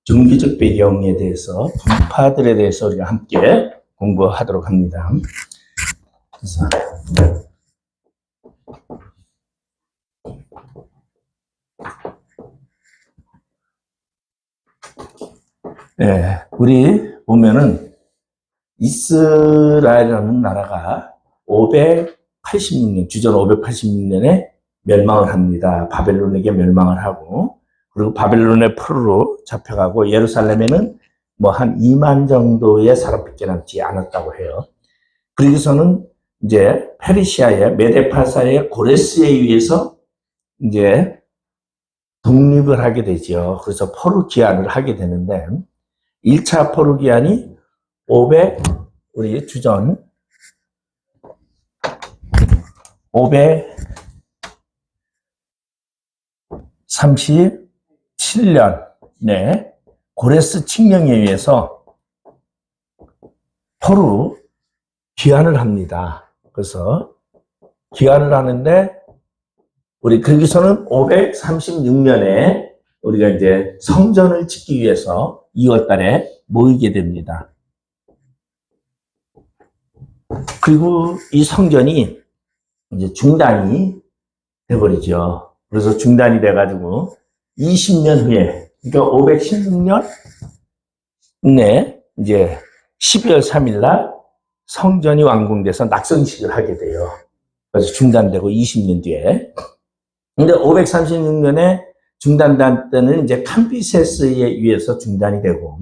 종교적 배경에 대해서 분파들에 대해서 우리가 함께 공부하도록 합니다. 그래서 우리 보면은 이스라엘이라는 나라가 586년, 주전 586년에 멸망을 합니다. 바벨론에게 멸망을 하고, 그리고 바벨론의 포로로 잡혀가고, 예루살렘에는 뭐 한 2만 정도의 사람밖에 남지 않았다고 해요. 그러고서는 이제 페르시아의 메데파사의 고레스에 의해서 이제 독립을 하게 되죠. 그래서 포로 기한을 하게 되는데, 1차 포로 기한이 우리 주전 537년에 고레스 칙령에 의해서 포로 귀환을 합니다. 그래서 귀환을 하는데 우리 거기서는 536년에 우리가 이제 성전을 짓기 위해서 2월 달에 모이게 됩니다. 그리고 이 성전이 이제 중단이 돼버리죠. 그래서 중단이 돼가지고 20년 후에, 그러니까 516년에 이제 12월 3일 날 성전이 완공돼서 낙성식을 하게 돼요. 그래서 중단되고 20년 뒤에. 근데 536년에 중단된 때는 이제 캄비세스에 의해서 중단이 되고,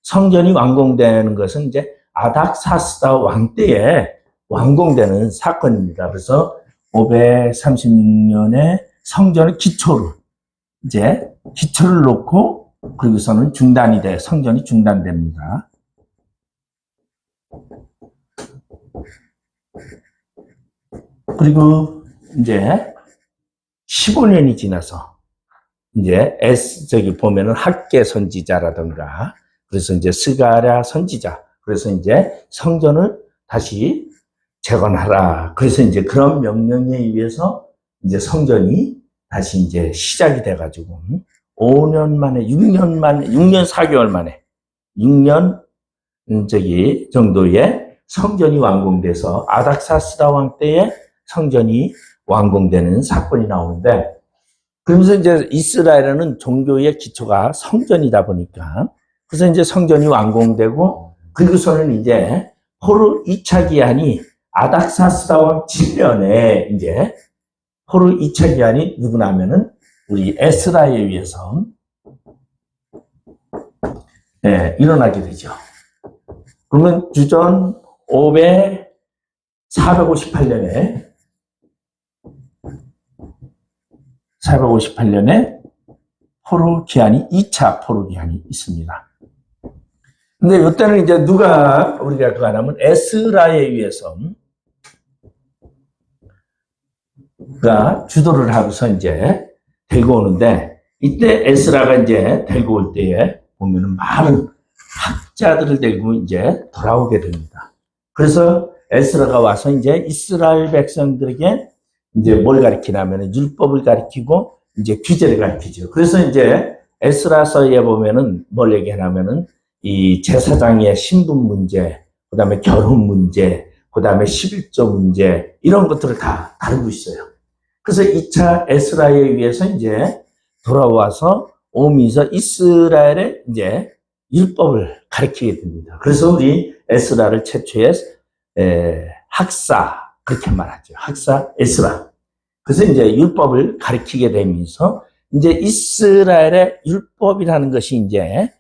성전이 완공되는 것은 이제 아닥사스다 왕 때에 완공되는 사건입니다. 그래서 536년에 성전의 기초를 놓고, 그리고서는 성전이 중단됩니다. 그리고 이제 15년이 지나서 이제 저기 보면은 학계 선지자라든가, 그래서 이제 스가랴 선지자, 그래서 이제 성전을 다시 재건하라. 그래서 이제 그런 명령에 의해서 이제 성전이 다시 이제 시작이 돼가지고 6년 4개월 만에 6년 정도의 성전이 완공돼서 아닥사스다 왕 때에 성전이 완공되는 사건이 나오는데, 그러면서 이제 이스라엘은 종교의 기초가 성전이다 보니까, 그래서 이제 성전이 완공되고, 그리고서는 이제 포로 2차 기한이 아닥사스다 왕 7년에 이제 포로 2차 기한이 누구나 하면은 우리 에스라에 의해서 일어나게 되죠. 그러면 주전 458년에 포로 기한이 2차 포로 기한이 있습니다. 근데 이때는 이제 우리가 그거 하냐면 에스라에 의해서 가 주도를 하고서 이제 데리고 오는데, 이때 에스라가 이제 데리고 올 때에 보면은 많은 학자들을 데리고 이제 돌아오게 됩니다. 그래서 에스라가 와서 이제 이스라엘 백성들에게 이제 뭘 가르치냐면 율법을 가르치고 이제 규제를 가르치죠. 그래서 이제 에스라서에 보면은 뭘 얘기하냐면은 이 제사장의 신분 문제, 그 다음에 결혼 문제, 그 다음에 11조 문제, 이런 것들을 다 다루고 있어요. 그래서 2차 에스라에 의해서 이제 돌아와서 오면서 이스라엘의 이제 율법을 가르치게 됩니다. 그래서 우리 에스라를 최초의 학사, 그렇게 말하죠. 학사 에스라. 그래서 이제 율법을 가르치게 되면서 이제 이스라엘의 율법이라는 것이 이제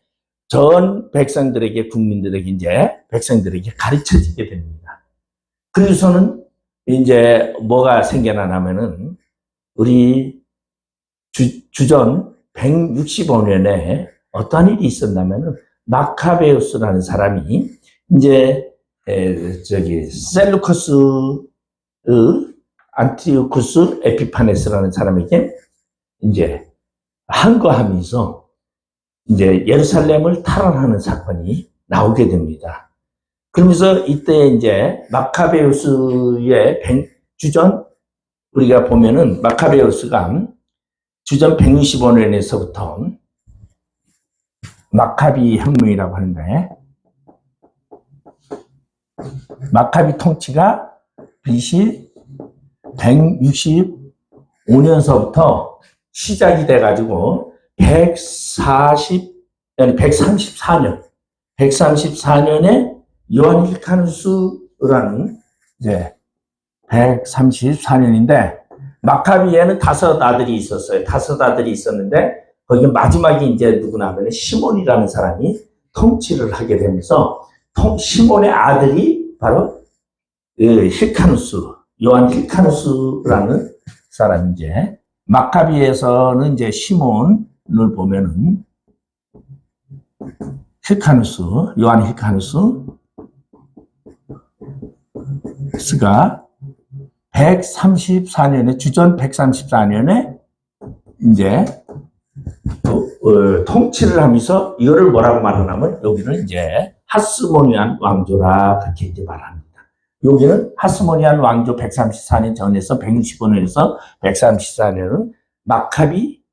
전 백성들에게, 국민들에게 백성들에게 가르쳐지게 됩니다. 그래서는 이제 뭐가 생겨나냐면은 우리 주전 165년에 어떤 일이 있었냐면은 마카베우스라는 사람이 이제 셀루커스의 안티오쿠스 에피파네스라는 사람에게 이제 항거하면서 이제 예루살렘을 탈환하는 사건이 나오게 됩니다. 그러면서 이때 이제 마카베우스의 주전, 우리가 보면은 마카베우스가 주전 165년에서부터 마카비 혁명이라고 하는데, 마카비 통치가 BC 165년서부터 시작이 돼가지고 134년에 요한 힐카누스라는 이제 134년인데, 마카비에는 5 아들이 있었어요. 5 아들이 있었는데, 거기 마지막에 이제 누구나 하면 시몬이라는 사람이 통치를 하게 되면서, 시몬의 아들이 바로 힐카누스, 요한 힐카누스라는 사람이 이제, 마카비에서는 이제 시몬을 보면은, 힐카누스, 요한 힐카누스가 134년에, 주전 134년에 이제 통치를 하면서 이거를 뭐라고 말하냐면, 여기는 이제 하스모니안 왕조라 그렇게 이제 말합니다. 여기는 하스모니안 왕조 134년 전에서 165년에서 134년은 마카비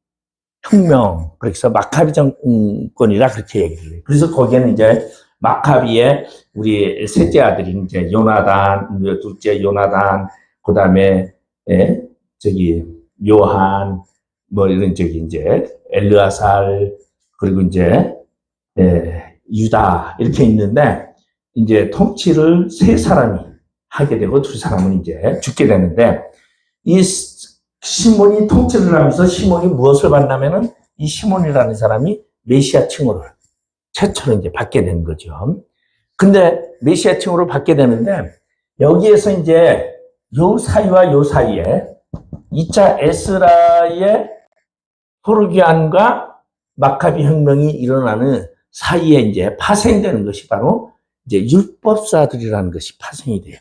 혁명, 그래서 마카비 정권이라 그렇게 얘기를 해요. 그래서 거기에는 이제 마카비의 우리 셋째 아들이 이제 요나단, 둘째 요나단, 그 다음에 요한, 뭐 이런 이제 엘르아살, 그리고 이제 유다 이렇게 있는데, 이제 통치를 3사람이 하게 되고 2사람은 이제 죽게 되는데, 이 시몬이 통치를 하면서 시몬이 무엇을 받냐면은, 이 시몬이라는 사람이 메시아 칭호를 최초로 이제 받게 되는 거죠. 근데 메시아 칭호를 받게 되는데, 여기에서 이제 요 사이와 요 사이에 2차 에스라의 호르기안과 마카비 혁명이 일어나는 사이에 이제 파생되는 것이 바로 이제 율법사들이라는 것이 파생이 돼요.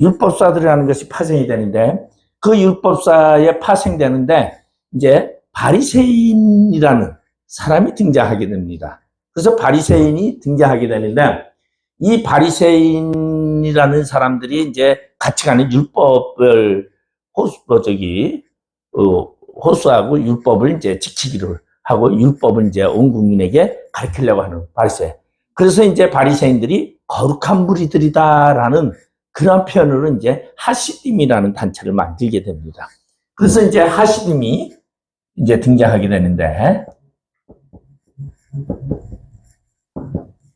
율법사들이라는 것이 파생이 되는데, 그 율법사에 파생되는데 이제 바리새인이라는 사람이 등장하게 됩니다. 그래서 바리새인이 등장하게 되는데, 이 바리새인이라는 사람들이 이제 같이 가는 율법을 호수하고 율법을 이제 지키기를 하고, 율법을 이제 온 국민에게 가르치려고 하는 바리새인. 그래서 이제 바리새인들이 거룩한 무리들이다라는 그런 표현으로 이제 하시딤이라는 단체를 만들게 됩니다. 그래서 이제 하시딤이 이제 등장하게 되는데,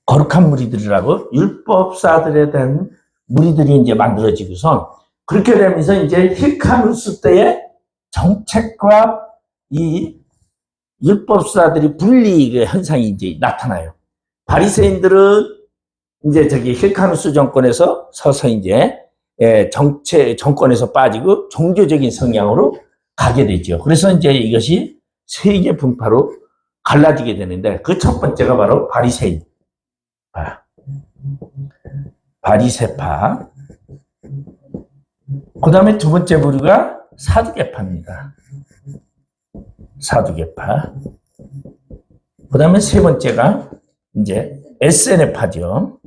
거룩한 무리들이라고 율법사들에 대한 무리들이 이제 만들어지고서, 그렇게 되면서 이제 힐카누스 때의 정책과 이 율법사들이 분리의 현상이 이제 나타나요. 바리새인들은 이제 힐카누스 정권에서 서서 이제 정권에서 빠지고 종교적인 성향으로 가게 되죠. 그래서 이제 이것이 3개 분파로 갈라지게 되는데, 그 첫 번째가 바로 바리새인, 바리새파. 그 다음에 2번째 부류가 사두개파입니다. 사두개파. 그 다음에 3번째가 이제 에세네파죠.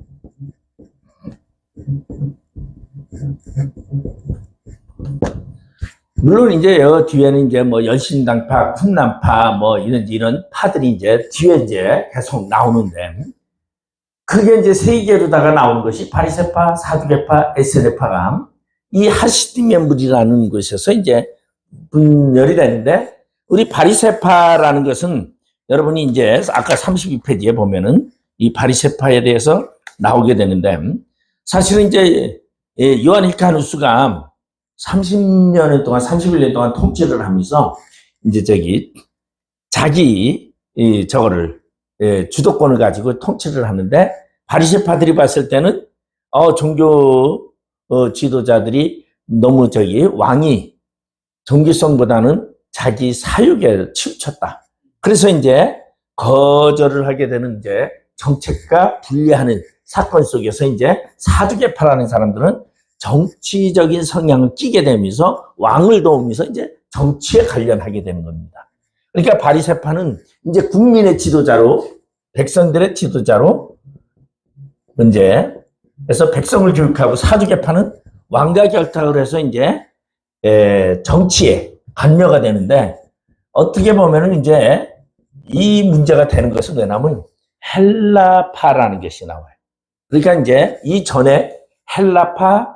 물론 이제 여 뒤에는 이제 뭐 열신당파, 쿰란파 뭐 이런 파들이 이제 뒤에 이제 계속 나오는데, 그게 이제 3개로다가 나오는 것이 바리새파, 사두개파, 에세네파가 이 하시딤의 무리라는 곳에서 이제 분열이 되는데, 우리 바리새파라는 것은 여러분이 이제 아까 32페이지에 보면은 이 바리새파에 대해서 나오게 되는데, 사실은 이제 요한 힐카누스가 30년 동안, 31년 동안 통치를 하면서 이제 자기 저거를 주도권을 가지고 통치를 하는데, 바리새파들이 봤을 때는 종교 지도자들이 너무 왕이 종교성보다는 자기 사육에 치우쳤다. 그래서 이제 거절을 하게 되는 이제 정책과 분리하는 사건 속에서 이제 사두개파라는 사람들은 정치적인 성향을 띠게 되면서 왕을 도우면서 이제 정치에 관련하게 되는 겁니다. 그러니까 바리새파는 이제 국민의 지도자로, 백성들의 지도자로 이제 그래서 백성을 교육하고, 사두개파는 왕과 결탁을 해서 이제 정치에 관여가 되는데, 어떻게 보면은 이제 이 문제가 되는 것은 왜냐면 헬라파라는 것이 나와요. 그러니까 이제 이전에 헬라파,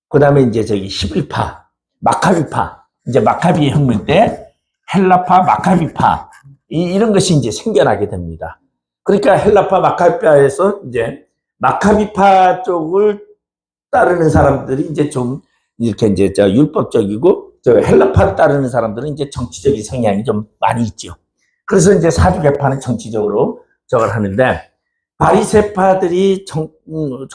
그 다음에 이제 저기 11파, 마카비파, 이제 마카비 혁명 때 헬라파, 마카비파, 이런 것이 이제 생겨나게 됩니다. 그러니까 헬라파, 마카비파에서 이제 마카비파 쪽을 따르는 사람들이 이제 좀 이렇게 이제 저 율법적이고, 저 헬라파 따르는 사람들은 이제 정치적인 성향이 좀 많이 있죠. 그래서 이제 사두개파는 정치적으로 저걸 하는데, 바리새파들이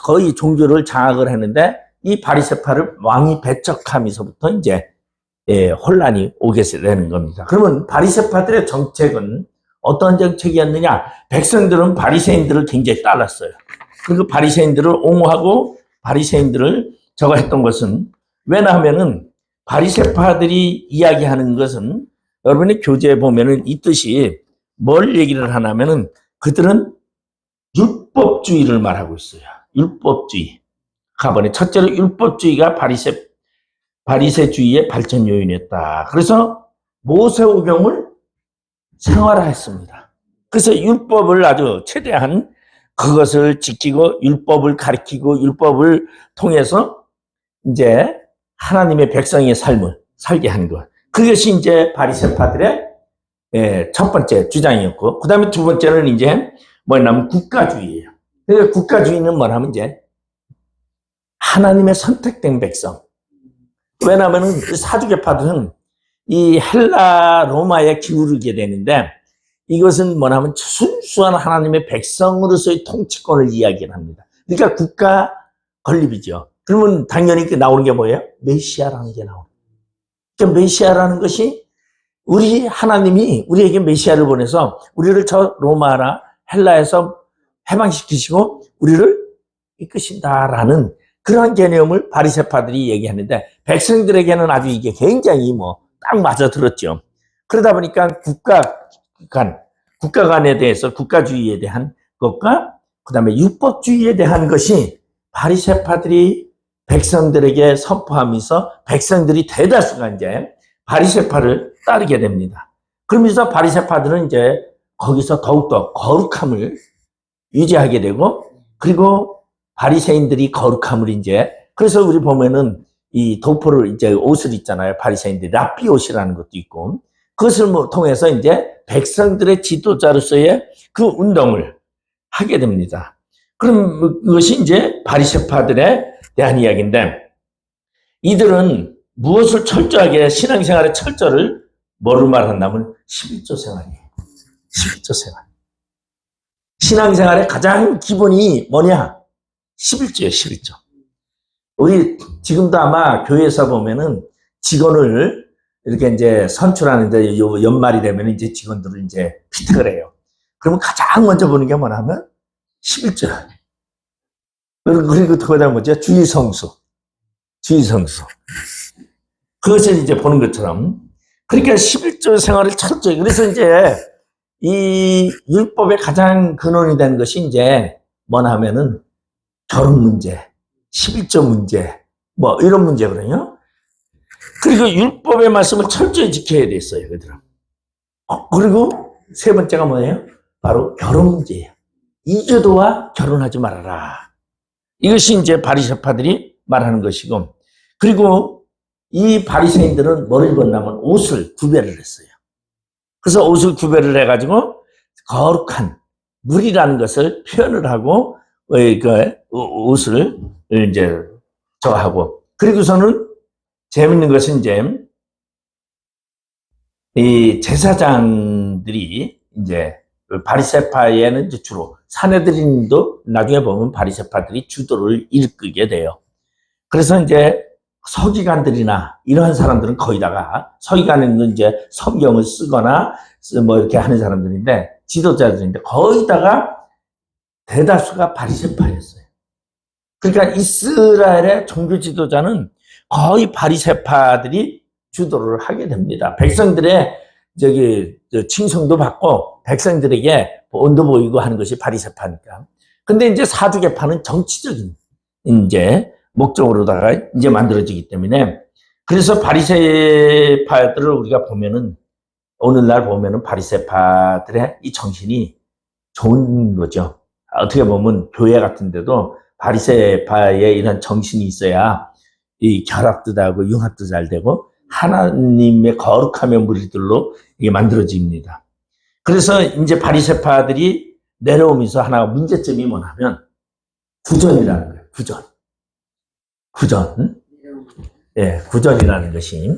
거의 종교를 장악을 했는데, 이 바리새파를 왕이 배척하면서부터 이제 혼란이 오게 되는 겁니다. 그러면 바리새파들의 정책은 어떤 정책이었느냐? 백성들은 바리새인들을 굉장히 따랐어요. 그리고 바리새인들을 옹호하고 바리새인들을 저거 했던 것은, 왜냐하면은 바리새파들이 이야기하는 것은, 여러분의 교재에 보면은 이 뜻이 뭘 얘기를 하냐면은, 그들은 율법주의를 말하고 있어요. 율법주의. 가번에 첫째로 율법주의가 바리새주의의 발전 요인이었다. 그래서 모세오경을 생활화했습니다. 그래서 율법을 아주 최대한 그것을 지키고 율법을 가리키고 율법을 통해서 이제 하나님의 백성의 삶을 살게 한 것. 그것이 이제 바리새파들의 첫 번째 주장이었고, 그 다음에 두 번째는 이제 뭐냐면 국가주의예요. 그러니까 국가주의는 뭐냐면 이제 하나님의 선택된 백성. 왜냐하면 사두개파들은 이 헬라 로마에 기울게 되는데, 이것은 뭐냐면 순수한 하나님의 백성으로서의 통치권을 이야기를 합니다. 그러니까 국가 건립이죠. 그러면 당연히 나오는 게 뭐예요? 메시아라는 게 나옵니다. 그러니까 메시아라는 것이 우리 하나님이 우리에게 메시아를 보내서 우리를 저 로마나 헬라에서 해방시키시고 우리를 이끄신다라는 그런 개념을 바리새파들이 얘기하는데, 백성들에게는 아주 이게 굉장히 딱 맞아 들었죠. 그러다 보니까 국가 간에 대해서 국가주의에 대한 것과 그 다음에 율법주의에 대한 것이 바리새파들이 백성들에게 선포하면서 백성들이 대다수가 이제 바리새파를 따르게 됩니다. 그러면서 바리새파들은 이제 거기서 더욱더 거룩함을 유지하게 되고, 그리고 바리새인들이 거룩함을 이제, 그래서 우리 보면은 이 도포를 이제 옷을 입잖아요. 바리새인들이 랍비 옷이라는 것도 있고, 그것을 통해서 이제 백성들의 지도자로서의 그 운동을 하게 됩니다. 그럼 그것이 이제 바리새파들에 대한 이야기인데, 이들은 무엇을 철저하게 신앙생활의 철저를 뭐로 말한다면 11조 생활이에요. 11조 생활. 신앙생활의 가장 기본이 뭐냐? 11조예요, 11조. 우리 지금도 아마 교회에서 보면은 직원을 이렇게 이제 선출하는데 연말이 되면 이제 직원들을 이제 피팅을 해요. 그러면 가장 먼저 보는 게 뭐냐면 11조. 그리고 그거다 뭐죠? 주의성수. 그것을 이제 보는 것처럼. 그러니까 11조 생활을 철저히. 그래서 이제 이 율법의 가장 근원이 되는 것이 이제 뭐냐 하면은 결혼 문제, 11조 문제, 이런 문제거든요. 그리고 율법의 말씀을 철저히 지켜야 됐어요, 그들은. 그리고 세 번째가 뭐예요? 바로 결혼 문제예요. 이교도와 결혼하지 말아라. 이것이 이제 바리새파들이 말하는 것이고, 그리고 이 바리새인들은 뭐를 입었냐면 옷을 구별을 했어요. 그래서 옷을 구별을 해가지고 거룩한 물이라는 것을 표현을 하고 그 옷을 이제 저하고, 그리고서는 재밌는 것은 이제 이 제사장들이 이제 바리새파에는 이제 주로 사내들인도 나중에 보면 바리새파들이 주도를 이끌게 돼요. 그래서 이제 서기관들이나 이러한 사람들은 거의다가, 서기관은 이제 성경을 쓰거나 이렇게 하는 사람들인데, 지도자들인데 거의다가 대다수가 바리새파였어요. 그러니까 이스라엘의 종교 지도자는 거의 바리새파들이 주도를 하게 됩니다. 백성들의 칭송도 받고 백성들에게 본도 보이고 하는 것이 바리새파니까. 근데 이제 사두개파는 정치적인 이제 목적으로다가 이제 만들어지기 때문에, 그래서 바리새파들을 우리가 보면은, 오늘날 보면은 바리새파들의 이 정신이 좋은 거죠. 어떻게 보면 교회 같은 데도 바리새파의 이런 정신이 있어야 이 결합도 하고 융합도 잘 되고 하나님의 거룩하면 무리들로 이게 만들어집니다. 그래서 이제 바리새파들이 내려오면서 하나 문제점이 뭐냐면 구전이라는 거예요. 구전. 예, 구전이라는 것이.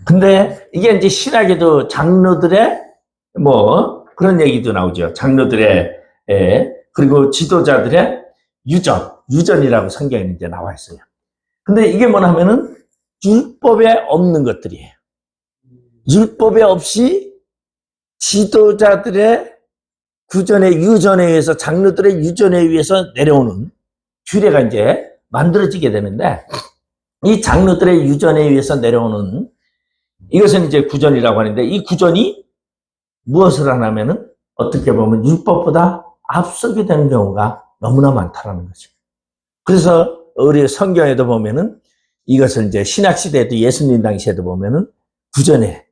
근데 이게 이제 신학에도 장로들의 뭐 그런 얘기도 나오죠. 장로들의 그리고 지도자들의 유전이라고 성경에 이제 나와 있어요. 근데 이게 뭐냐면은 율법에 없는 것들이에요. 율법에 없이 지도자들의 유전에 의해서 장로들의 유전에 의해서 내려오는 규례가 이제 만들어지게 되는데 이 장로들의 유전에 의해서 내려오는 이것은 이제 구전이라고 하는데 이 구전이 무엇을 하냐면은 어떻게 보면 율법보다 앞서게 되는 경우가 너무나 많다라는 거죠. 그래서 우리 성경에도 보면은 이것을 이제 신약시대에도 예수님 당시에도 보면은 구전에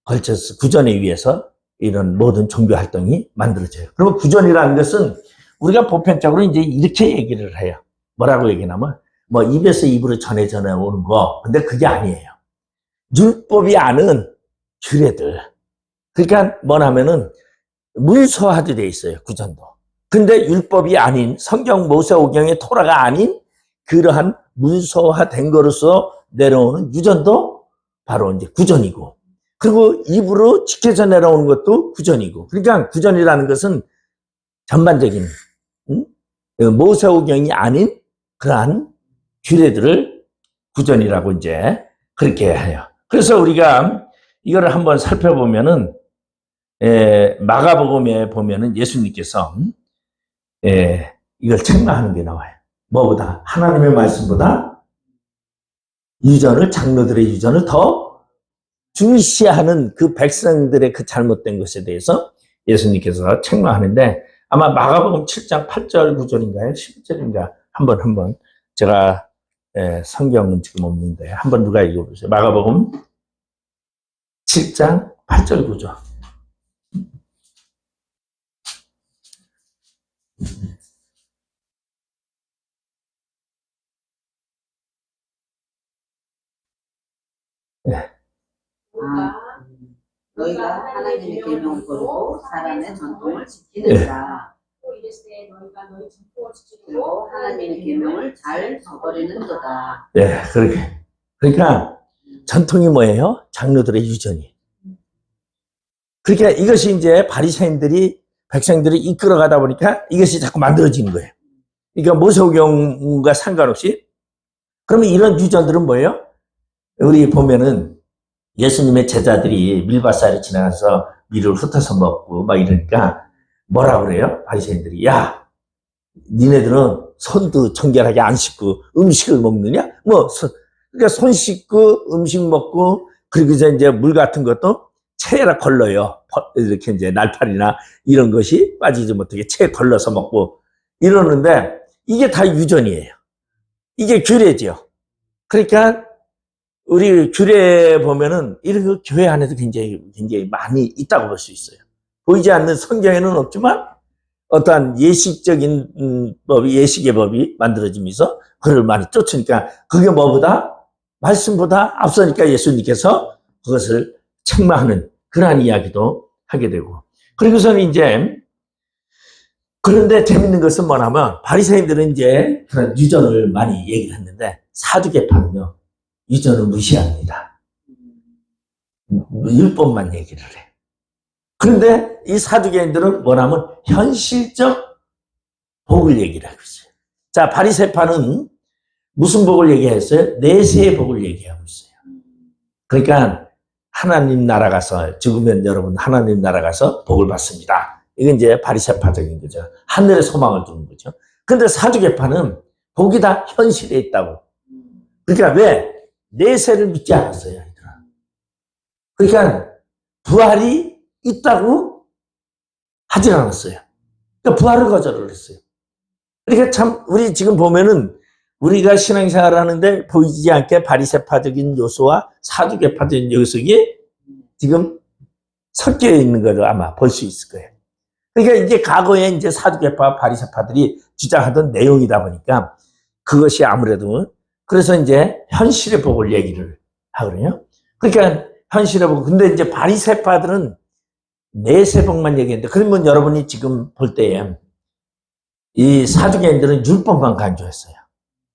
걸쳐서 구전에 의해서 이런 모든 종교 활동이 만들어져요. 그리고 구전이라는 것은 우리가 보편적으로 이제 이렇게 얘기를 해요. 뭐라고 얘기하냐면 뭐 입에서 입으로 전해 오는 거. 근데 그게 아니에요. 율법이 아는 규례들. 그러니까 뭐냐면은 문서화도 돼 있어요. 구전도. 근데 율법이 아닌 성경 모세오경의 토라가 아닌 그러한 문서화된 거로서 내려오는 유전도 바로 이제 구전이고 그리고 입으로 지켜져 내려오는 것도 구전이고 그러니까 구전이라는 것은 전반적인 모세오경이 아닌 그러한 규례들을 구전이라고 이제 그렇게 해요. 그래서 우리가 이거를 한번 살펴보면은 마가복음에 보면은 예수님께서 이걸 책망하는 게 나와요. 뭐보다 하나님의 말씀보다 장로들의 유전을 더 중시하는 그 백성들의 그 잘못된 것에 대해서 예수님께서 책망하는데 아마 마가복음 7장 8절 9절인가요? 11절인가 한번 제가 성경은 지금 없는데 한번 누가 읽어보세요. 마가복음 7장 8절 9절. 너희가 하나님의 계명을 거르고 사람의 전통을 지키는가. 또 이르시되 너희가 너희 전통을 지키고 하나님의 계명을 잘 저버리는도다. 네, 그러니까 전통이 뭐예요? 장로들의 유전이. 그러니까 이것이 이제 바리새인들이 백성들이 이끌어가다 보니까 이것이 자꾸 만들어지는 거예요. 그러니까 모세오경과 상관없이 그러면 이런 유전들은 뭐예요? 우리 보면은 예수님의 제자들이 밀밭사이를 지나가서 밀을 흩어서 먹고 막 이러니까 뭐라 그래요? 바리새인들이 야 니네들은 손도 정결하게 안 씻고 음식을 먹느냐? 그러니까 손 씻고 음식 먹고 그리고 이제 물 같은 것도 체에다 걸러요. 이렇게 이제 날파리나 이런 것이 빠지지 못하게 체에 걸러서 먹고 이러는데 이게 다 유전이에요. 이게 규례죠. 그러니까 우리 규례 보면은 이런 거 교회 안에도 굉장히 많이 있다고 볼 수 있어요. 보이지 않는 성경에는 없지만 어떠한 예식적인 예식의 법이 만들어지면서 그를 많이 쫓으니까 그게 뭐보다 말씀보다 앞서니까 예수님께서 그것을 책망하는 그러한 이야기도 하게 되고 그리고서는 이제 그런데 재밌는 것은 뭐냐면 바리새인들은 이제 그런 유전을 많이 얘기를 했는데 사두개파는요 유전을 무시합니다. 율법만 얘기를 해. 그런데 이 사두개인들은 뭐냐면 현실적 복을 얘기를 하고 있어요. 자, 바리새파는 무슨 복을 얘기했어요? 내세의 복을 얘기하고 있어요. 그러니까 하나님 나라 가서 죽으면 여러분 하나님 나라 가서 복을 받습니다. 이건 이제 바리새파적인 거죠. 하늘의 소망을 주는 거죠. 그런데 사두개파는 복이 다 현실에 있다고. 그러니까 왜? 내세를 믿지 않았어요. 그러니까 부활이 있다고 하질 않았어요. 그러니까 부활을 거절을 했어요. 그러니까 참 우리 지금 보면은 우리가 신앙생활을 하는데 보이지 않게 바리새파적인 요소와 사두개파적인 요소가 지금 섞여 있는 거예요. 그러니까 우리가 신앙생활을 하는데 보이지 않게 바리새파적인 요소와 사두개파적인 요소가 지금 섞여 있는 거예요. 그러니까 섞여 있는 것을 아마 볼 수 있을 거예요. 그러니까 이게 과거에 이제 사두개파, 바리새파들이 주장하던 내용이다 보니까 그것이 아무래도 그래서 이제 현실의 복을 얘기를 하거든요. 그러니까 현실의 복. 근데 이제 바리새파들은 내세 복만 얘기했는데 그러면 여러분이 지금 볼 때에 이 사두개인들은 율법만 강조했어요.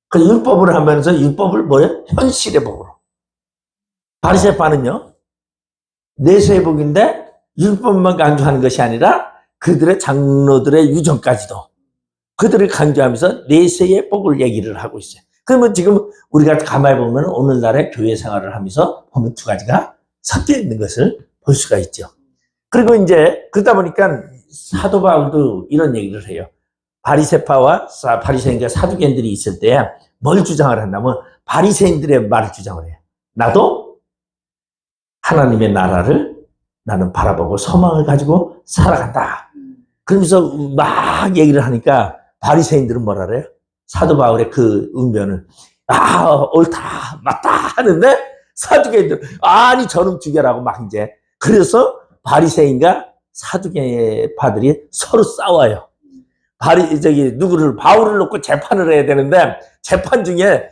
그 율법을 하면서 율법을 뭐예요? 현실의 복으로. 바리새파는요 내세의 복인데 율법만 강조하는 것이 아니라 그들의 장로들의 유전까지도 그들을 강조하면서 내세의 복을 얘기를 하고 있어요. 그러면 지금 우리가 가만히 보면 오늘날의 교회 생활을 하면서 보면 두 가지가 섞여 있는 것을 볼 수가 있죠. 그리고 이제 그러다 보니까 사도 바울도 이런 얘기를 해요. 바리새파와 바리새인과 사두개인들이 있을 때 뭘 주장을 한다면 바리새인들의 말을 주장을 해요. 나도 하나님의 나라를 나는 바라보고 소망을 가지고 살아간다. 그러면서 막 얘기를 하니까 바리새인들은 뭐라 그래요? 사도 바울의 그 응변을 옳다 맞다 하는데 사두개인들 아니 저놈 죽여라고 막 이제 그래서 바리새인과 사두개파들이 서로 싸워요. 누구를 바울을 놓고 재판을 해야 되는데 재판 중에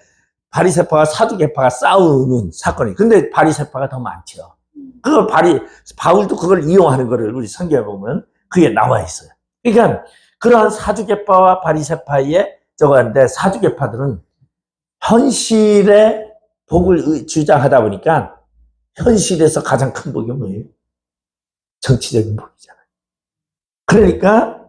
바리새파와 사두개파가 싸우는 사건이. 근데 바리새파가 더 많죠. 그걸 바울도 그걸 이용하는 거를 우리 성경에 보면 그게 나와 있어요. 그러니까 그러한 사두개파와 바리새파의 저거인데 사두개파들은 현실의 복을 주장하다 보니까 현실에서 가장 큰 복이 뭐예요? 정치적인 복이잖아요. 그러니까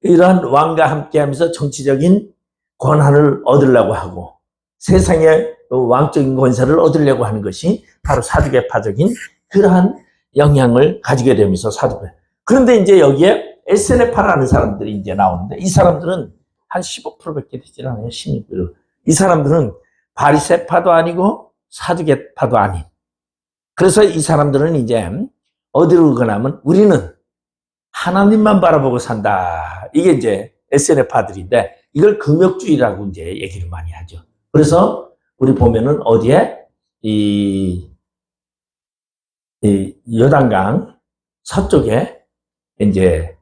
이러한 왕과 함께하면서 정치적인 권한을 얻으려고 하고 세상의 왕적인 권세를 얻으려고 하는 것이 바로 사두개파적인 그러한 영향을 가지게 되면서 사두개. 그런데 이제 여기에 에스네파라는 사람들이 이제 나오는데 이 사람들은 한 15%밖에 되질 않아요. 16%. 이 사람들은 바리새파도 아니고 사두개파도 아닌. 그래서 이 사람들은 이제 어디로 가냐면 우리는 하나님만 바라보고 산다. 이게 이제 에스네파들인데 이걸 금욕주의라고 이제 얘기를 많이 하죠. 그래서 우리 보면은 어디에 이 요단강 서쪽에 이제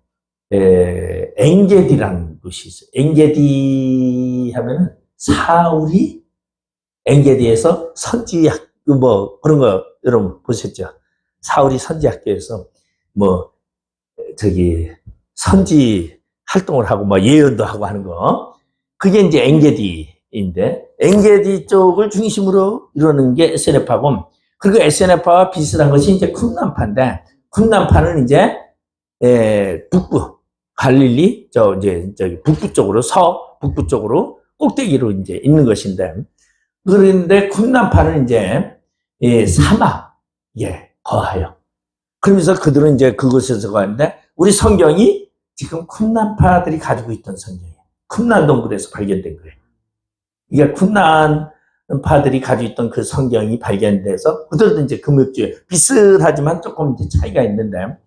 엥게디라는 곳이 있어요. 엥게디 하면은 사울이 엥게디에서 선지학 뭐 그런 거 여러분 보셨죠? 사울이 선지학교에서 뭐 선지 활동을 하고 뭐 예언도 하고 하는 거 그게 이제 엥게디인데 엥게디 쪽을 중심으로 이루는 게 에스네파고 그리고 에스네파와 비슷한 것이 이제 쿰란파인데 쿰란파는 이제 북부 갈릴리 저기 북부 쪽으로 북부 쪽으로 꼭대기로 이제 있는 것인데 그런데 쿰란파는 이제 사막에 거하여 그러면서 그들은 이제 그곳에서 가는데 우리 성경이 지금 쿰란파들이 가지고 있던 성경이에요. 쿰란 동굴에서 발견된 거예요. 이게 쿰란파들이 가지고 있던 그 성경이 발견돼서 그들도 이제 금욕주의 비슷하지만 조금 이제 차이가 있는데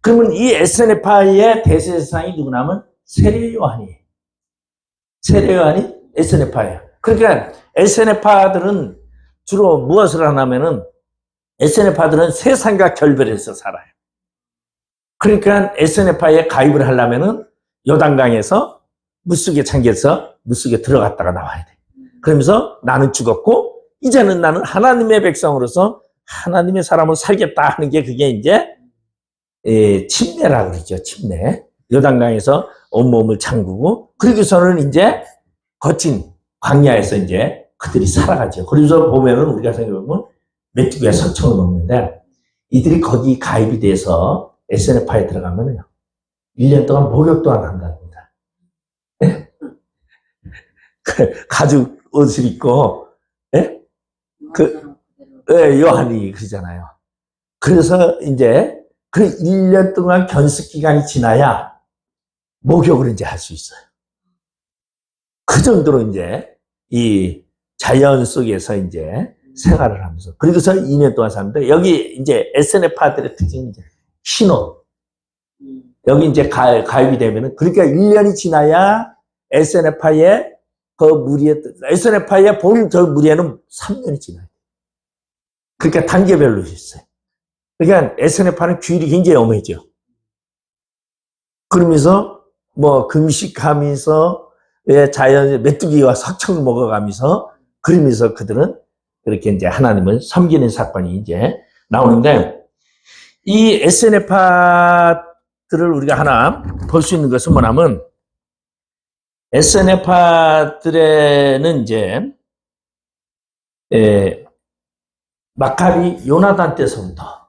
그러면 이 에스네파의 대세상이 누구냐면 세례요한이에요. 세례요한이 에스네파예요. 그러니까 에스네파들은 주로 무엇을 하냐면은 에스네파들은 세상과 결별해서 살아요. 그러니까 에스네파에 가입을 하려면은 요단강에서 물속에 잠겨서 물속에 들어갔다가 나와야 돼. 그러면서 나는 죽었고 이제는 나는 하나님의 백성으로서 하나님의 사람으로 살겠다 하는 게 그게 이제 침례라고 그러죠. 침례. 요단강에서 온몸을 잠그고 그러고서는 이제 거친 광야에서 이제 그들이 살아가죠. 그래서 보면은 우리가 생각해보면 메뚜기가 서청을 먹는데 이들이 거기 가입이 돼서 에스네파에 들어가면요 1년 동안 목욕도 안 한답니다. 가죽 옷을 입고 요한이 그러잖아요. 그래서 이제 그 1년 동안 견습 기간이 지나야 목욕을 이제 할 수 있어요. 그 정도로 이제 이 자연 속에서 이제 생활을 하면서 그리고서 2년 동안 사는데 여기 이제 에스네파들의 특징이 이제 신혼 여기 이제 가입이 되면은 그러니까 1년이 지나야 에스네파의 그 무리에 에스네파의 본 저 무리에는 3년이 지나요. 그러니까 단계별로 있어요. 그러니까 SNF파는 규율이 굉장히 엄해져. 그러면서 뭐 금식하면서 자연 메뚜기와 석청을 먹어가면서 그러면서 그들은 그렇게 이제 하나님을 섬기는 사건이 이제 나오는데 이 SNF파들을 우리가 하나 볼 수 있는 것은 뭐냐면 SNF파들에는 이제 마카비 요나단 때서부터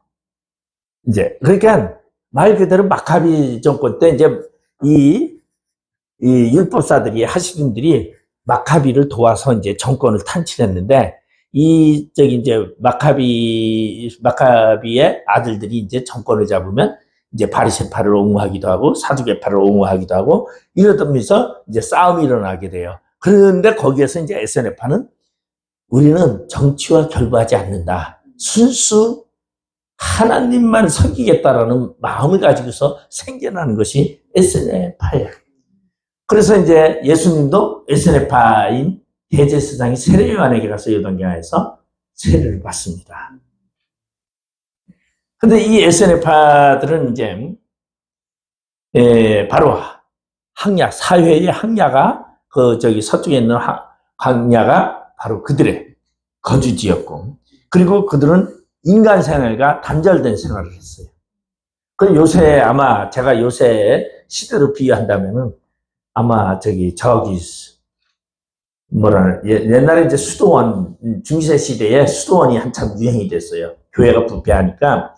이제 그러니까 말 그대로 마카비 정권 때 이제 이 율법사들이 하시딘들이 마카비를 도와서 이제 정권을 탄출했는데 이제 마카비의 아들들이 이제 정권을 잡으면 이제 바리새파를 옹호하기도 하고 사두개파를 옹호하기도 하고 이러면서 이제 싸움이 일어나게 돼요. 그런데 거기에서 이제 SNF파는 우리는 정치와 결부하지 않는다. 순수 하나님만 섬기겠다라는 마음을 가지고서 생겨나는 것이 SNF파예요. 그래서 이제 예수님도 SNF파인 대제사장이 세례요한에게 가서 요단강에서 세례를 받습니다. 근데 이 SNF파들은 이제 바로 항야 사회의 항야가 서쪽에 있는 항야가 바로 그들의 거주지였고 그리고 그들은 인간 생활과 단절된 생활을 했어요. 그 요새 아마 제가 요새 시대로 비유한다면은 아마 옛날에 이제 수도원 중세 시대에 수도원이 한참 유행이 됐어요. 교회가 부패하니까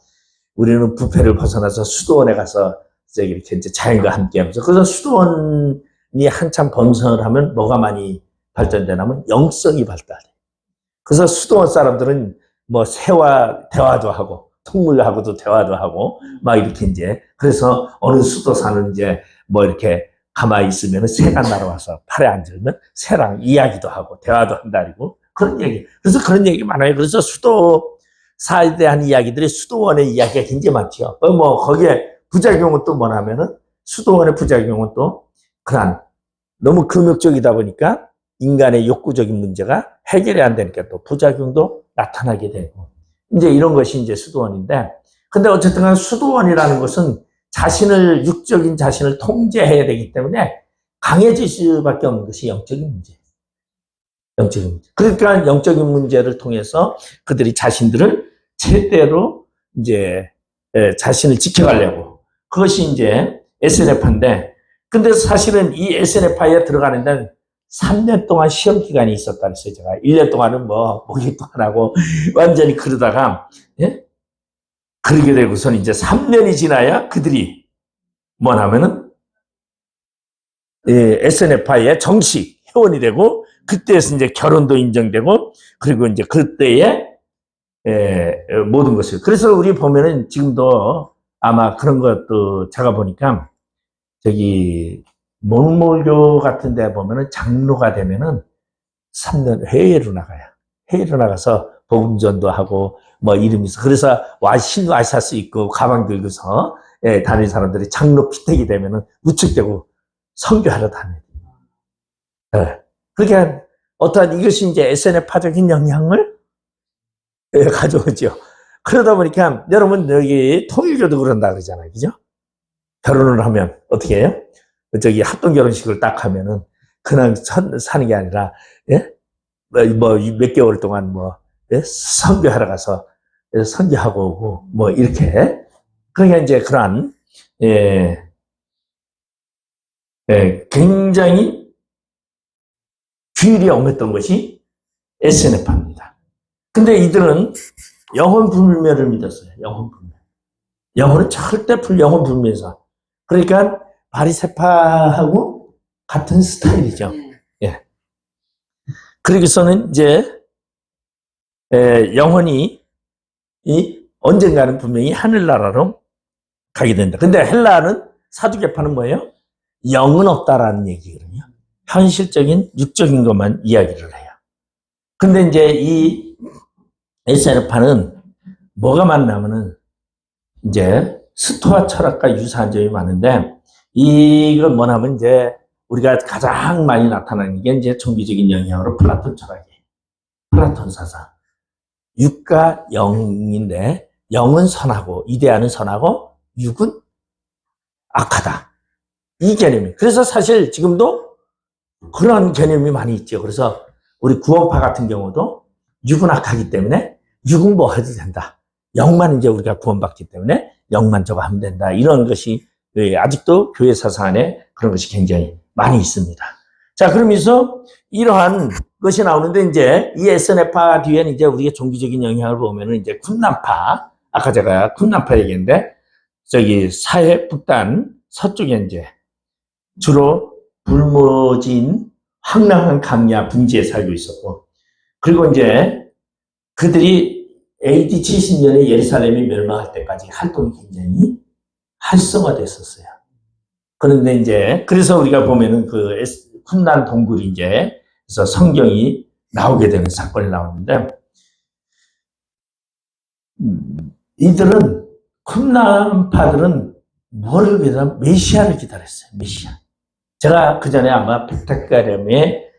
우리는 부패를 벗어나서 수도원에 가서 이렇게 이제 자연과 함께하면서 그래서 수도원이 한참 번성을 하면 뭐가 많이 발전되냐면 영성이 발달해. 그래서 수도원 사람들은 뭐 새와 대화도 하고 동물하고도 대화도 하고 막 이렇게 이제 그래서 어느 수도사는 이제 뭐 이렇게 가만히 있으면 새가 날아와서 팔에 앉으면 새랑 이야기도 하고 대화도 한다리고 그런 얘기. 그래서 그런 얘기 많아요. 그래서 수도사에 대한 이야기들이 수도원의 이야기가 굉장히 많죠. 뭐 거기에 부작용은 또 뭐냐면은 수도원의 부작용은 또 그런 너무 금욕적이다 보니까 인간의 욕구적인 문제가 해결이 안 되니까 또 부작용도 나타나게 되고 이제 이런 것이 이제 수도원인데 근데 어쨌든 간 수도원이라는 것은 육적인 자신을 통제해야 되기 때문에 강해질 수밖에 없는 것이 영적인 문제예요. 영적인 문제. 그러니까 영적인 문제를 통해서 그들이 자신들을 최대로 이제 자신을 지켜가려고 그것이 이제 SNF파인데 근데 사실은 이 SNF파에 들어가는 데는 3년 동안 시험 기간이 있었다 그랬어요. 제가 1년 동안은 뭐 목욕도 안 하고 완전히 그러다가 그러게 되고선 이제 3년이 지나야 그들이 뭐냐면은 SNF파의 정식 회원이 되고 그때에서 이제 결혼도 인정되고 그리고 이제 그때에 모든 것을 그래서 우리 보면은 지금도 아마 그런 것도 제가 보니까 몽골교 같은 데 보면은 장로가 되면은 3년 해외로 나가요. 해외로 나가서 복음전도 하고 뭐 이러면서 그래서 신와이사스 입고 가방 들고서 다니는 사람들이 장로 피택이 되면은 우측되고 선교하러 다녀요. 그러니까 어떠한 이것이 이제 SNF파적인 영향을 가져오죠. 그러다 보니까 여러분 여기 통일교도 그런다 그러잖아요. 그죠? 결혼을 하면 어떻게 해요? 합동 결혼식을 딱 하면은 그냥 사는 게 아니라 뭐 몇 개월 동안 선교하러 가서 선교하고 오고 뭐 이렇게 그러니까 이제 그러한 굉장히 규율이 엄했던 것이 SNF파입니다. 근데 이들은 영혼 불멸을 믿었어요. 영혼 불멸. 영혼은 절대 영혼 불멸해서 그러니까 바리새파하고 같은 스타일이죠. 예. 그러고서는 이제 영혼이 언젠가는 분명히 하늘나라로 가게 된다. 근데 헬라는 사두개파는 뭐예요? 영은 없다라는 얘기거든요. 현실적인 육적인 것만 이야기를 해요. 근데 이제 이 SNF파는 뭐가 많냐면은 이제 스토아 철학과 유사한 점이 많은데 이건 뭐냐면 이제 우리가 가장 많이 나타나는 게 이제 종교적인 영향으로 플라톤 철학이에요. 플라톤 사상. 육과 영인데 영은 선하고 이데아는 선하고 육은 악하다. 이 개념이. 그래서 사실 지금도 그런 개념이 많이 있죠. 그래서 우리 구원파 같은 경우도 육은 악하기 때문에 육은 뭐 해도 된다. 영만 이제 우리가 구원받기 때문에 영만 저거 하면 된다. 이런 것이 아직도 교회 사상 안에 그런 것이 굉장히 많이 있습니다. 자, 그러면서 이러한 것이 나오는데 이제 이 SNF파 뒤에는 이제 우리가 종교적인 영향을 보면은 이제 쿰란파, 아까 제가 쿰란파 얘기했는데 저기 사해 북단 서쪽에 이제 주로 불모진 황량한 감야 분지에 살고 있었고, 그리고 이제 그들이 AD 70년에 예루살렘이 멸망할 때까지 활동이 굉장히 활성화됐었어요. 그런데 이제 그래서 우리가 보면은 그 쿰란 동굴이 이제 그래서 성경이 나오게 되는 사건이 나오는데, 이들은 쿰란파들은 뭐를 위해서 메시아를 기다렸어요. 메시아. 제가 그 전에 아마 백탁가렴의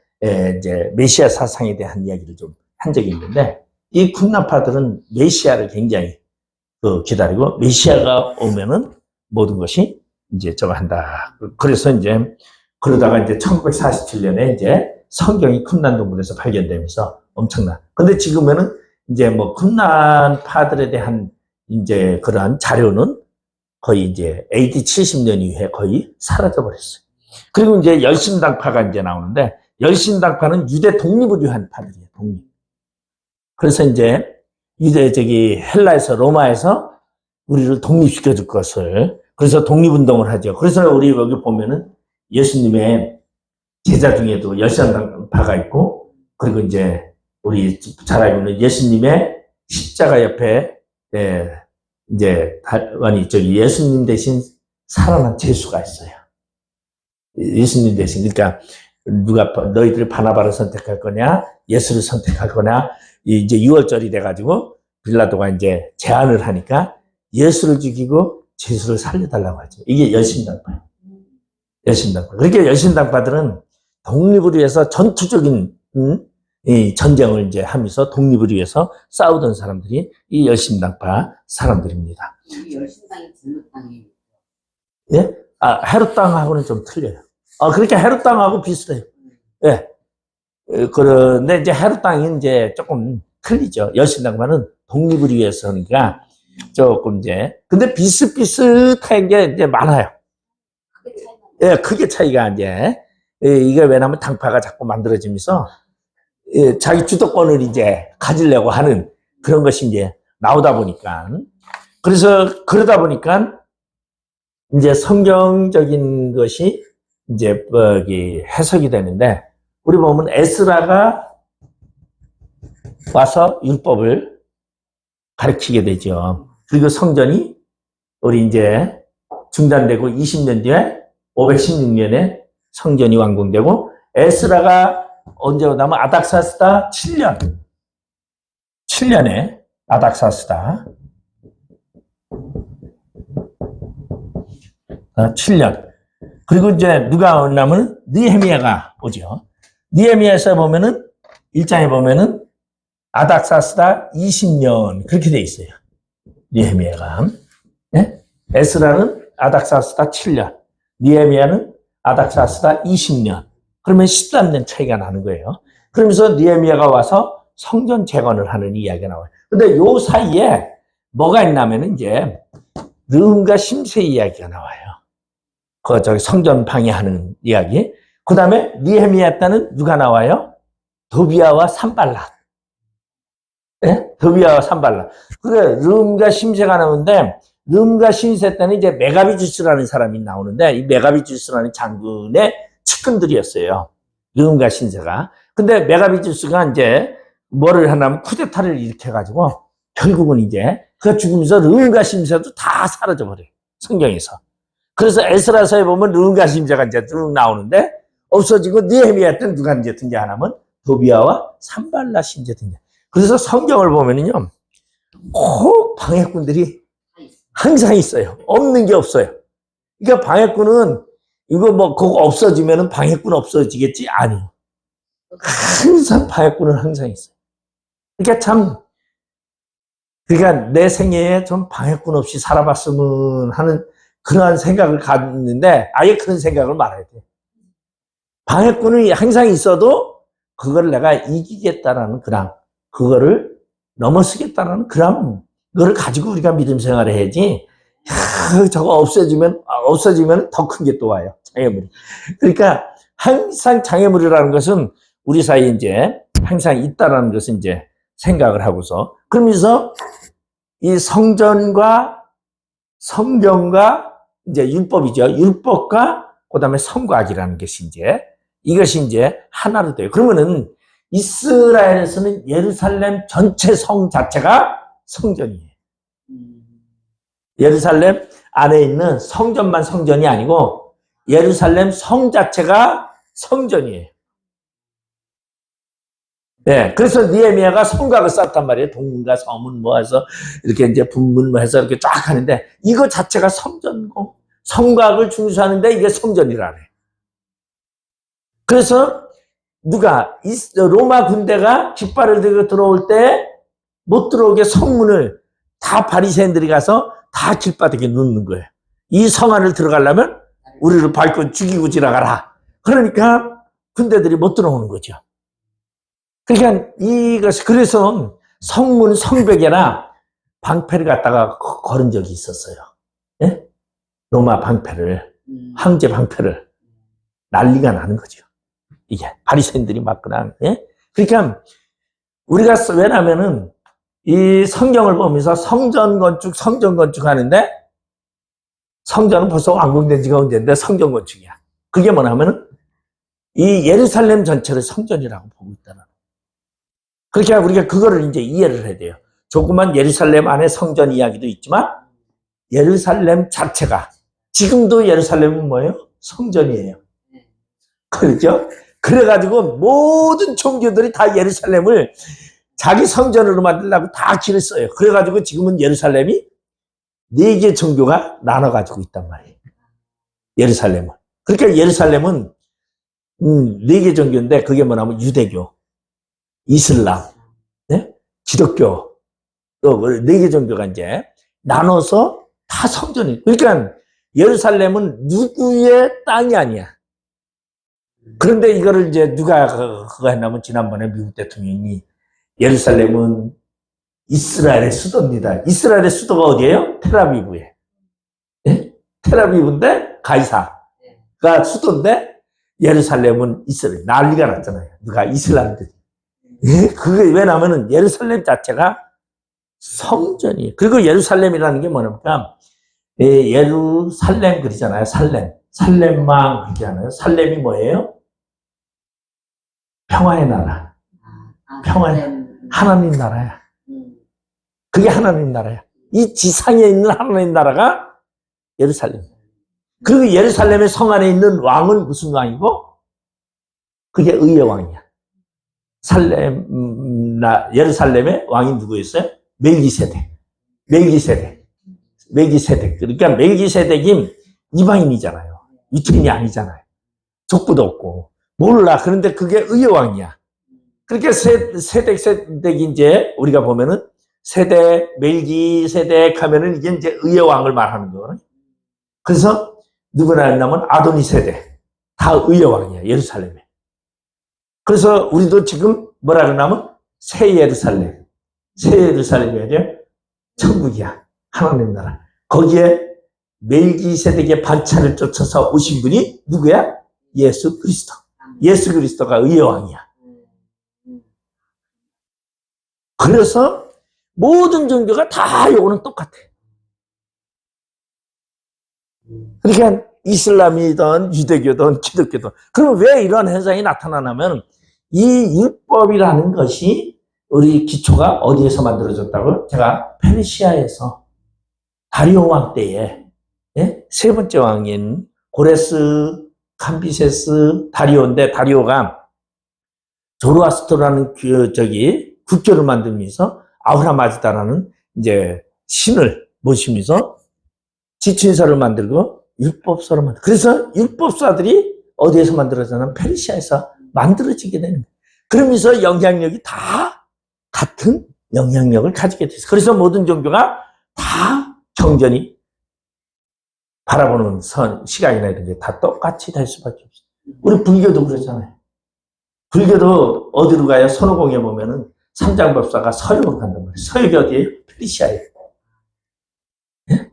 이제 메시아 사상에 대한 이야기를 좀 한 적이 있는데, 이 쿰란파들은 메시아를 굉장히 기다리고 메시아가 오면은 모든 것이 이제 저거 한다. 그래서 이제 그러다가 이제 1947년에 이제 성경이 쿰란 동굴에서 발견되면서 엄청난. 근데 지금은 이제 뭐 쿰란파들에 대한 이제 그러한 자료는 거의 이제 AD 70년 이후에 거의 사라져 버렸어요. 그리고 이제 열심당파가 이제 나오는데, 열심당파는 유대 독립을 위한 파들이에요. 독립. 그래서 이제 헬라에서 로마에서 우리를 독립시켜 줄 것을, 그래서 독립운동을 하죠. 그래서 우리 여기 보면은 예수님의 제자 중에도 열심당파가 있고, 그리고 이제 우리 잘 알고 있는 예수님의 십자가 옆에 이제 예수님 대신 살아난 제수가 있어요. 예수님 대신. 그러니까 누가 너희들 바나바를 선택할 거냐, 예수를 선택할 거냐. 이제 6월절이 돼가지고 빌라도가 이제 제안을 하니까 예수를 죽이고 제수를 살려달라고 하죠. 이게 열심당파예요. 열심당파. 그러니까 열심당파들은 독립을 위해서 전투적인 이 전쟁을 이제 하면서 독립을 위해서 싸우던 사람들이 이 열심당파 사람들입니다. 이 열심당이 진흙 땅이에요. 예? 헤롯 땅하고는 좀 틀려요. 그러니까 헤롯 땅하고 비슷해요. 예. 그런데 이제 헤롯 땅이 이제 조금 틀리죠. 열심당파는 독립을 위해서니까 조금 이제, 근데 비슷비슷한 게 이제 많아요. 예, 크게 차이가 이제, 이게 왜냐면 당파가 자꾸 만들어지면서, 자기 주도권을 이제 가지려고 하는 그런 것이 이제 나오다 보니까. 그래서 그러다 보니까 이제 성경적인 것이 이제 해석이 되는데, 우리 보면 에스라가 와서 율법을 가르치게 되죠. 그리고 성전이 우리 이제 중단되고 20년 뒤에 516년에 성전이 완공되고, 에스라가 언제 오냐면 아닥사스다 7년에 아닥사스다 7년. 그리고 이제 누가 오냐면 느헤미야가 오죠. 느헤미야에서 보면은 1장에 보면은 아닥사스다 20년 그렇게 돼 있어요. 느헤미야가. 네? 에스라는 아닥사스다 7년, 느헤미야는 아닥사스다 20년. 그러면 13년 차이가 나는 거예요. 그러면서 느헤미야가 와서 성전 재건을 하는 이야기가 나와요. 근데 요 사이에 뭐가 있냐면은 이제 르흠과 심세 이야기가 나와요. 저기 성전 방해하는 이야기. 그 다음에 느헤미야 때는 누가 나와요? 도비아와 산발랏. 네? 도비아와 산발랏. 그래, 르흠과 심세가 나오는데, 르흠과 심세 때는 이제 메가비주스라는 사람이 나오는데, 이 메가비주스라는 장군의 측근들이었어요. 르흠과 심세가. 근데 메가비주스가 이제 뭐를 하냐면 쿠데타를 일으켜가지고, 결국은 이제 그 죽으면서 르흠과 심세도 다 사라져버려요. 성경에서. 그래서 에스라서에 보면 르흠과 심세가 이제 쭉 나오는데, 없어지고 느헤미야 때는 누가 이제 등장하냐면 도비아와 산발랏이 이제 등장. 그래서 성경을 보면은요, 꼭 방해꾼들이 항상 있어요. 없는 게 없어요. 그러니까 방해꾼은 이거 뭐 그거 없어지면은 방해꾼 없어지겠지? 아니요. 항상 방해꾼은 항상 있어요. 그러니까 참 그러니까 내 생애에 좀 방해꾼 없이 살아봤으면 하는 그러한 생각을 갖는데 아예 그런 생각을 말아야 돼. 방해꾼이 항상 있어도 그걸 내가 이기겠다라는 그거를 넘어서겠다라는 그거를 가지고 우리가 믿음 생활을 해야지. 저거 없어지면 더 큰 게 또 와요. 장애물이. 그러니까 항상 장애물이라는 것은 우리 사이에 이제 항상 있다라는 것은 이제 생각을 하고서 그러면서 이 성전과 성경과 이제 율법이죠. 율법과 그다음에 성곽이라는 것이 이것이 이제 하나로 돼요. 그러면은 이스라엘에서는 예루살렘 전체 성 자체가 성전이에요. 예루살렘 안에 있는 성전만 성전이 아니고 예루살렘 성 자체가 성전이에요. 네, 그래서 느헤미야가 성곽을 쌓았단 말이에요. 동문과 서문 모아서 이렇게 이제 분문 모아서 이렇게 쫙 하는데 이거 자체가 성전고 성곽을 중시하는데 이게 성전이라네. 그래서 로마 군대가 깃발을 들고 들어올 때 못 들어오게 성문을 다 바리새인들이 가서 다 길바닥에 놓는 거예요. 이 성 안을 들어가려면 우리를 밟고 죽이고 지나가라. 그러니까 군대들이 못 들어오는 거죠. 그러니까 그래서 성문 성벽에나 방패를 갖다가 걸은 적이 있었어요. 예? 로마 방패를, 황제 방패를 난리가 나는 거죠. 이게 바리새인들이 막 그냥. 예? 그러니까 우리가 왜냐면은 이 성경을 보면서 성전 건축 하는데 성전은 벌써 완공된 지가 언제인데 성전 건축이야. 그게 뭐냐면은 이 예루살렘 전체를 성전이라고 보고 있다는. 그렇게 우리가 그거를 이제 이해를 해야 돼요. 조그만 예루살렘 안에 성전 이야기도 있지만 예루살렘 자체가 지금도 예루살렘은 뭐예요? 성전이에요. 그렇죠? 그래가지고 모든 종교들이 다 예루살렘을 자기 성전으로 만들려고 다 길을 써요. 그래가지고 지금은 예루살렘이 4개 종교가 나눠가지고 있단 말이에요. 예루살렘은. 그러니까 예루살렘은 4개 종교인데 그게 뭐냐면 유대교, 이슬람, 네? 기독교, 또 4개 종교가 이제 나눠서 다 성전이. 그러니까 예루살렘은 누구의 땅이 아니야. 그런데 이거를 이제 누가 그거 했냐면 지난번에 미국 대통령이 예루살렘은 이스라엘의 수도입니다. 이스라엘의 수도가 어디예요? 텔아비브에. 예? 텔아비브인데 가이사가 수도인데 예루살렘은 이스라엘. 난리가 났잖아요. 누가 이슬람들이. 예? 그게 왜냐면은 예루살렘 자체가 성전이에요. 그리고 예루살렘이라는 게 뭐냐면 예루살렘 그러잖아요. 살렘망 그러잖아요. 살렘이 뭐예요? 평화의 나라. 하나님 나라야. 그게 하나님 나라야. 이 지상에 있는 하나님 나라가 예루살렘. 그리고 예루살렘의 성 안에 있는 왕은 무슨 왕이고? 그게 의의 왕이야. 예루살렘의 왕이 누구였어요? 멜기세덱. 그러니까 멜기세덱이 이방인이잖아요. 유태인이 아니잖아요. 족부도 없고. 몰라. 그런데 그게 의의 왕이야. 그렇게 세덱이 이제 우리가 보면은 멜기세덱 하면은 이게 이제 의의 왕을 말하는 거거든요. 그래서 누구나 했냐면 아도니세덱. 다 의의 왕이야. 예루살렘에. 그래서 우리도 지금 뭐라 그러냐면 새 예루살렘이 아니라 천국이야. 하나님 나라. 거기에 멜기세덱의 반차를 쫓아서 오신 분이 누구야? 예수 그리스도. 예수 그리스도가 의의 왕이야. 그래서 모든 종교가 다 요거는 똑같아. 그러니까 이슬람이든 유대교든 기독교든. 그럼 왜 이런 현상이 나타나냐면 이 율법이라는 것이 우리 기초가 어디에서 만들어졌다고요? 제가 페르시아에서 다리오 왕 때에 세 번째 왕인 고레스, 캄비세스, 다리오인데 다리오가 조로아스터라는 국교를 만들면서 아흐라마즈다라는 이제 신을 모시면서 지친서를 만들고 율법서를 만들고 그래서 율법사들이 어디에서 만들어졌냐면 페르시아에서 만들어지게 되는 거예요. 그러면서 영향력이 다 같은 영향력을 가지게 됐어요. 그래서 모든 종교가 다 경전이 바라보는 시각이나 이런 게 다 똑같이 될 수밖에 없어요. 우리 불교도 그렇잖아요. 불교도 어디로 가요? 손오공에 보면은 삼장법사가 서역으로 간단 말이에요. 서역이 어디에요? 페르시아예요. 예?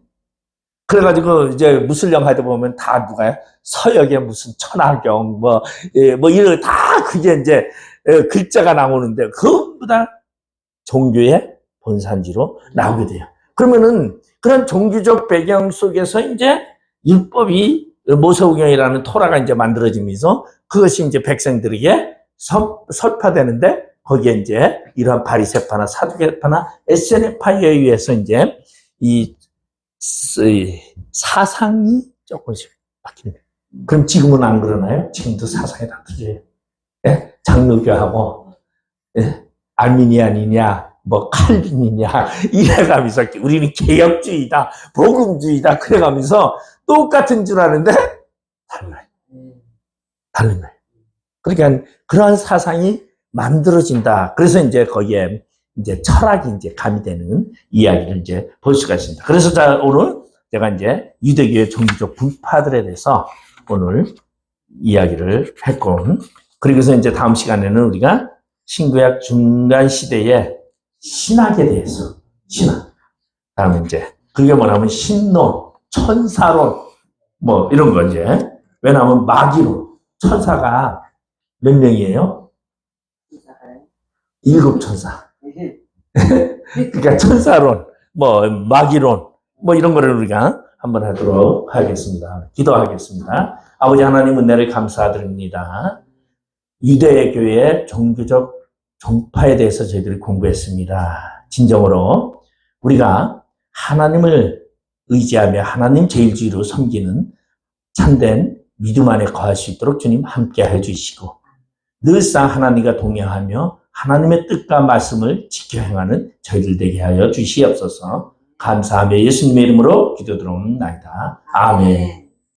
그래가지고 이제 무슬림 하다 보면 다 누가요? 서역에 무슨 천하경 뭐 이런 다 그게 이제 글자가 나오는데 그것보다 종교의 본산지로 나오게 돼요. 그러면은 그런 종교적 배경 속에서 이제 율법이 모세오경이라는 토라가 이제 만들어지면서 그것이 이제 백성들에게 설파되는데 거기에 이제 이러한 바리새파나 사두개파나 에세네파에 의해서 이제 이 사상이 조금씩 바뀌는 거예요. 그럼 지금은 안 그러나요? 지금도 사상이 다 틀려요. 예? 장로교하고 예? 알미니안이냐 뭐 칼빈이냐 이래가면서 우리는 개혁주의다 복음주의다 그래가면서 똑같은 줄 아는데 달라요. 다른 거예요. 그러니까 그러한 사상이 만들어진다. 그래서 이제 거기에 이제 철학이 이제 가미되는 이야기를 이제 볼 수가 있습니다. 그래서 자, 오늘 제가 이제 유대교의 종교적 분파들에 대해서 오늘 이야기를 했고, 그리고서 이제 다음 시간에는 우리가 신구약 중간 시대의 신학에 대해서, 신학. 다음에 이제, 그게 뭐냐면 신론, 천사론, 뭐 이런 거 이제, 왜냐하면 마귀론, 천사가 몇 명이에요? 7천사. 그러니까 천사론, 뭐 마귀론, 뭐 이런 거를 우리가 한번 하도록 하겠습니다. 기도하겠습니다. 아버지 하나님 은혜를 감사드립니다. 유대교의 종교적 종파에 대해서 저희들이 공부했습니다. 진정으로 우리가 하나님을 의지하며 하나님 제일주의로 섬기는 참된 믿음 안에 거할 수 있도록 주님 함께 해주시고 늘상 하나님과 동행하며 하나님의 뜻과 말씀을 지켜 행하는 저희들 되게 하여 주시옵소서. 감사하며 예수님의 이름으로 기도드립니다. 아멘.